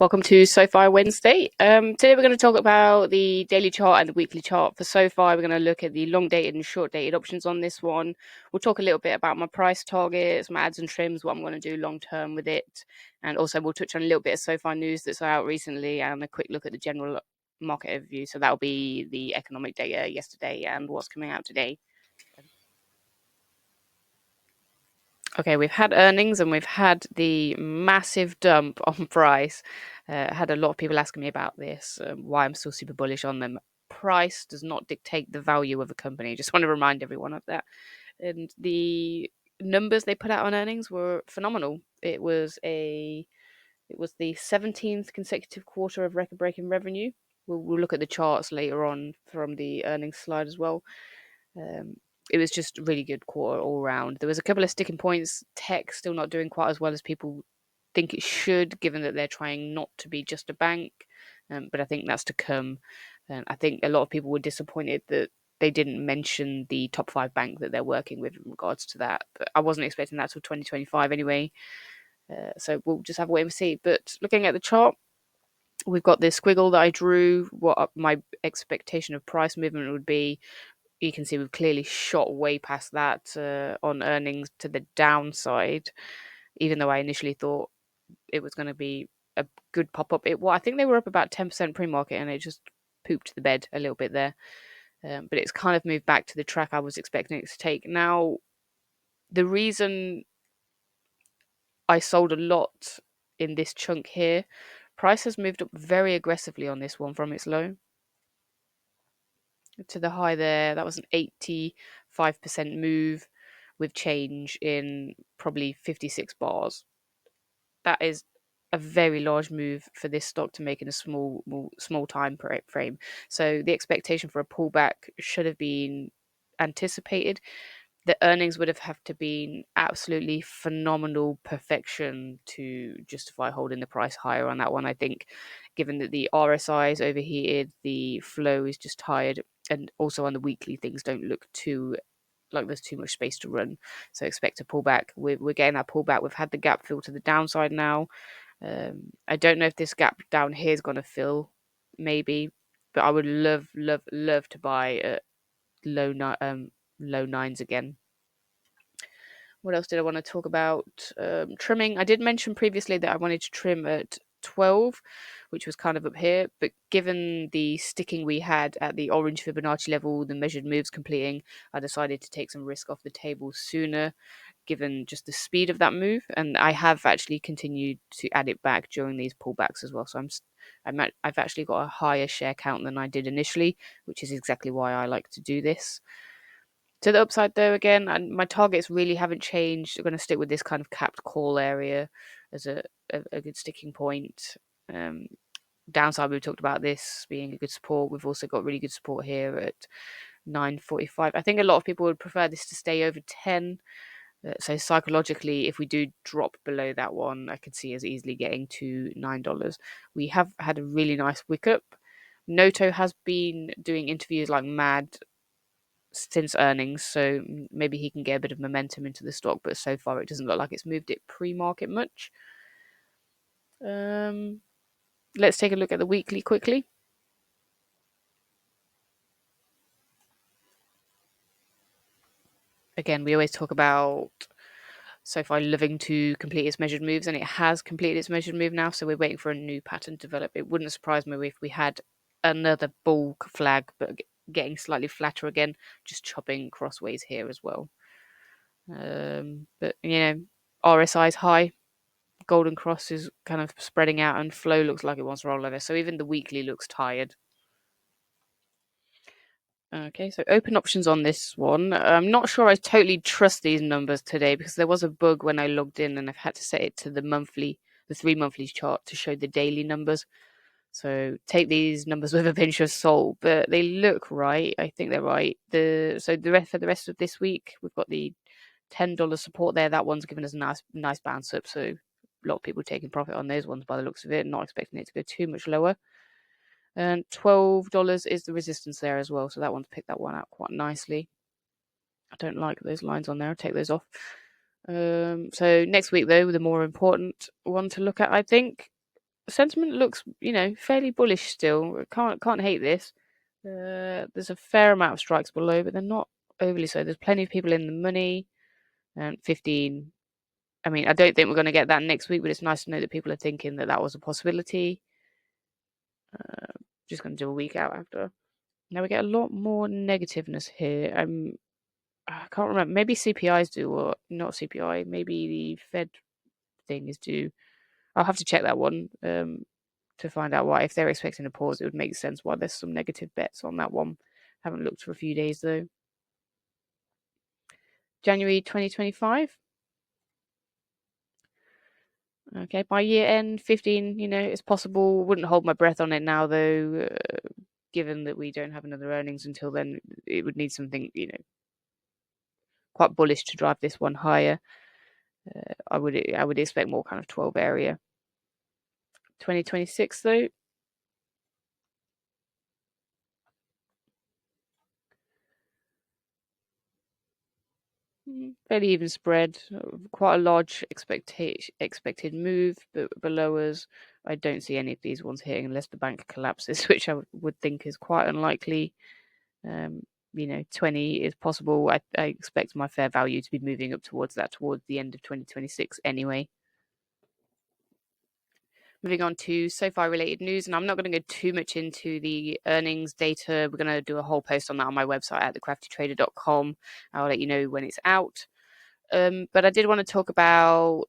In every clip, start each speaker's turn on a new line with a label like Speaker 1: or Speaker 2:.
Speaker 1: Welcome to SOFI Wednesday. Today we're going to talk about the daily chart and the weekly chart. For SOFI, we're going to look at the long dated and short dated options on this one. We'll talk a little bit about my price targets, my ads and trims, what I'm going to do long term with it. And also we'll touch on a little bit of SOFI news that's out recently and a quick look at the general market overview. So that'll be the economic data yesterday and what's coming out today. Okay, we've had earnings and we've had the massive dump on price. Had a lot of people asking me about this, why I'm still super bullish on them. Price does not dictate the value of a company. Just want to remind everyone of that. And the numbers they put out on earnings were phenomenal. It was the 17th consecutive quarter of record-breaking revenue. We'll look at the charts later on from the earnings slide as well. Um, it was just a really good quarter all round. There was a couple of sticking points. Tech still not doing quite as well as people think it should, given that they're trying not to be just a bank. But I think that's to come. And I think a lot of people were disappointed that they didn't mention the top five bank that they're working with in regards to that. But I wasn't expecting that till 2025 anyway. So we'll just have to wait and see. But looking at the chart, we've got this squiggle that I drew, what my expectation of price movement would be. You can see we've clearly shot way past that on earnings to the downside, even though I initially thought it was going to be a good pop up. I think they were up about 10% pre-market, and it just pooped the bed a little bit there. But it's kind of moved back to the track I was expecting it to take. Now, the reason I sold a lot in this chunk here, price has moved up very aggressively on this one from its low to the high there. That was an 85% move with change in probably 56 bars. That is a very large move for this stock to make in a small time frame. So the expectation for a pullback should have been anticipated. The earnings would have to been absolutely phenomenal perfection to justify holding the price higher on that one. I think, given that the RSI is overheated, the flow is just tired, and also on the weekly things don't look too like there's too much space to run. So expect a pullback. We're getting that pullback. We've had the gap fill to the downside now. I don't know if this gap down here is going to fill, maybe, but I would love to buy at low nines again. What else did I want to talk about? Trimming. I did mention previously that I wanted to trim at 12, which was kind of up here, but given the sticking we had at the orange Fibonacci level, the measured moves completing, I decided to take some risk off the table sooner, given just the speed of that move. And I have actually continued to add it back during these pullbacks as well. So I've actually got a higher share count than I did initially, which is exactly why I like to do this. To the upside, though, again, and my targets really haven't changed. I'm going to stick with this kind of capped call area as a good sticking point. Um, Downside, we've talked about this being a good support. We've also got really good support here at 9.45. I think a lot of people would prefer this to stay over 10. So psychologically, if we do drop below that one, I could see us easily getting to $9. We have had a really nice wick up. Noto has been doing interviews like mad since earnings, so maybe he can get a bit of momentum into the stock, but so far it doesn't look like it's moved it pre-market much. Let's take a look at the weekly quickly. Again, we always talk about SoFi loving to complete its measured moves, and it has completed its measured move now, so we're waiting for a new pattern to develop. It wouldn't surprise me if we had another bull flag, but getting slightly flatter again, just chopping crossways here as well. But RSI is high, golden cross is kind of spreading out, and flow looks like it wants to roll over. So even the weekly looks tired. Okay, so open options on this one. I'm not sure I totally trust these numbers today because there was a bug when I logged in and I've had to set it to the 3 monthlies chart to show the daily numbers. So take these numbers with a pinch of salt, but they look right. I think they're right. For the rest of this week, we've got the $10 support there. That one's given us a nice bounce up. So a lot of people taking profit on those ones by the looks of it, not expecting it to go too much lower. And $12 is the resistance there as well. So that one's picked that one out quite nicely. I don't like those lines on there. I'll take those off. So next week, though, the more important one to look at, I think, sentiment looks, fairly bullish still. Can't hate this. There's a fair amount of strikes below, but they're not overly so. There's plenty of people in the money. And 15. I mean, I don't think we're going to get that next week, but it's nice to know that people are thinking that that was a possibility. Just going to do a week out after. Now we get a lot more negativeness here. I can't remember. Maybe CPI is due, or not CPI. Maybe the Fed thing is due. I'll have to check that one to find out why. If they're expecting a pause, it would make sense why there's some negative bets on that one. Haven't looked for a few days though. January 2025. Okay, by year end, 15, it's possible. Wouldn't hold my breath on it now, though, given that we don't have another earnings until then. It would need something, quite bullish to drive this one higher. I would expect more kind of 12 area. 2026, though. Fairly even spread, quite a large expected move, but below us, I don't see any of these ones hitting unless the bank collapses, which I would think is quite unlikely. 20 is possible. I expect my fair value to be moving up towards that towards the end of 2026 anyway. Moving on to SOFI related news, and I'm not going to go too much into the earnings data. We're going to do a whole post on that on my website at thecraftytrader.com. I'll let you know when it's out. But I did want to talk about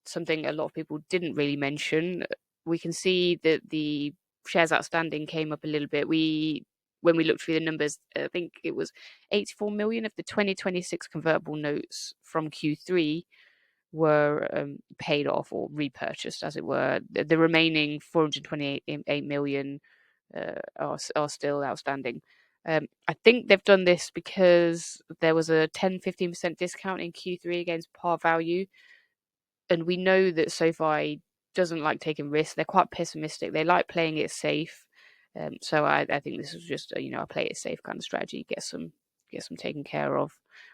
Speaker 1: something a lot of people didn't really mention. We can see that the shares outstanding came up a little bit. When we looked through the numbers, I think it was 84 million of the 2026 convertible notes from Q3 were paid off or repurchased, as it were. The remaining 428 million are still outstanding. I think they've done this because there was a 10-15% discount in Q3 against par value. And we know that SoFi doesn't like taking risks. They're quite pessimistic. They like playing it safe. So I think this is just a play it safe kind of strategy. Get some taken care of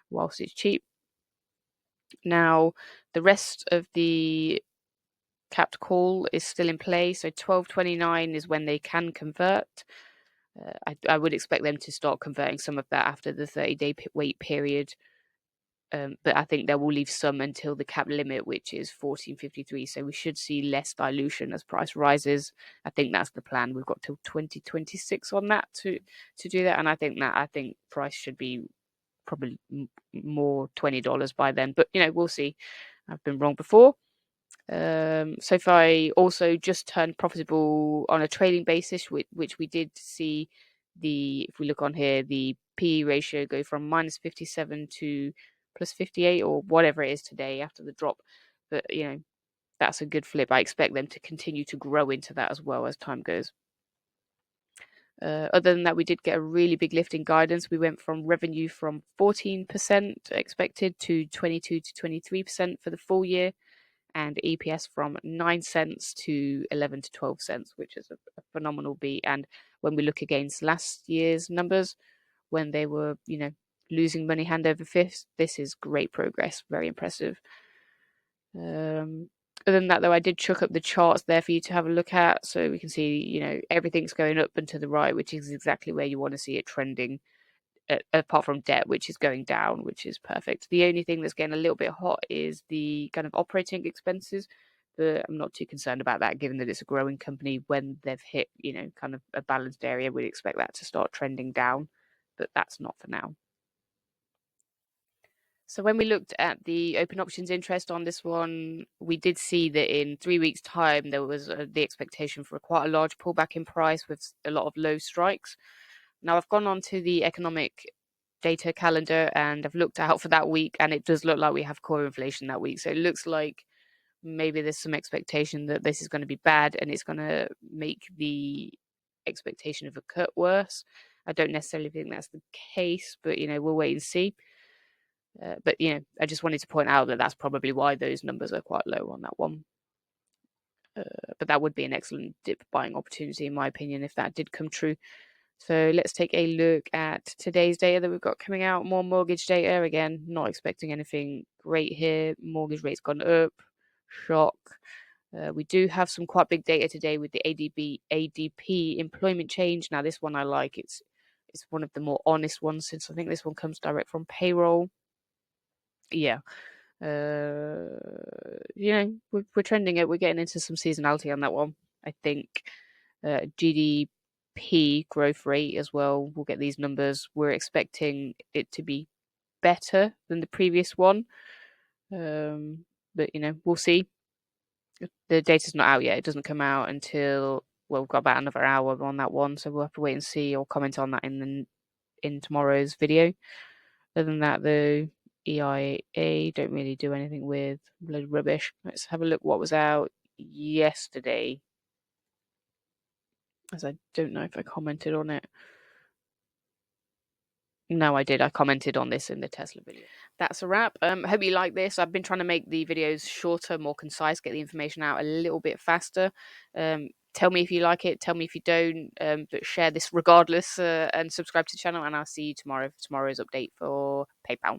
Speaker 1: whilst it's cheap. Now, the rest of the capped call is still in play. So 12.29 is when they can convert. I would expect them to start converting some of that after the 30-day wait period. But I think they will leave some until the cap limit, which is 14.53. So we should see less dilution as price rises. I think that's the plan. We've got till 2026 on that to do that, and I think price should be probably more $20 by then. But we'll see. I've been wrong before. SoFi also just turned profitable on a trading basis, which we did see if we look on here, the PE ratio go from minus 57 to plus 58 or whatever it is today after the drop. But, that's a good flip. I expect them to continue to grow into that as well as time goes. Other than that, we did get a really big lift in guidance. We went from revenue from 14% expected to 22 to 23% for the full year, and EPS from 9 cents to 11 to 12 cents, which is a phenomenal beat. And when we look against last year's numbers, when they were, losing money hand over fist, this is great progress. Very impressive. Other than that, though, I did chuck up the charts there for you to have a look at, so we can see, everything's going up and to the right, which is exactly where you want to see it trending. Apart from debt, which is going down, which is perfect. The only thing that's getting a little bit hot is the kind of operating expenses, but I'm not too concerned about that, given that it's a growing company. When they've hit, kind of a balanced area, we'd expect that to start trending down, but that's not for now. So when we looked at the open options interest on this one, we did see that in 3 weeks' time, there was the expectation for quite a large pullback in price with a lot of low strikes. Now, I've gone on to the economic data calendar and I've looked out for that week, and it does look like we have core inflation that week. So it looks like maybe there's some expectation that this is going to be bad and it's going to make the expectation of a cut worse. I don't necessarily think that's the case, but we'll wait and see. But I just wanted to point out that that's probably why those numbers are quite low on that one. But that would be an excellent dip buying opportunity, in my opinion, if that did come true. So let's take a look at today's data that we've got coming out. More mortgage data. Again, not expecting anything great here. Mortgage rates gone up. Shock. We do have some quite big data today with the ADP employment change. Now, this one I like. It's one of the more honest ones, since I think this one comes direct from payroll. Yeah. We're trending it. We're getting into some seasonality on that one. I think GDP growth rate as well. We'll get these numbers. We're expecting it to be better than the previous one. But we'll see. The data's not out yet. It doesn't come out until, well, we've got about another hour on that one, so we'll have to wait and see or comment on that in tomorrow's video. Other than that, though, EIA don't really do anything with. Bloody rubbish. Let's have a look what was out yesterday, as I don't know if I commented on it. No, I did. I commented on this in the Tesla video. That's a wrap. Hope you like this. I've been trying to make the videos shorter, more concise, get the information out a little bit faster. Tell me if you like it. Tell me if you don't. But share this regardless, and subscribe to the channel. And I'll see you tomorrow for tomorrow's update for PayPal.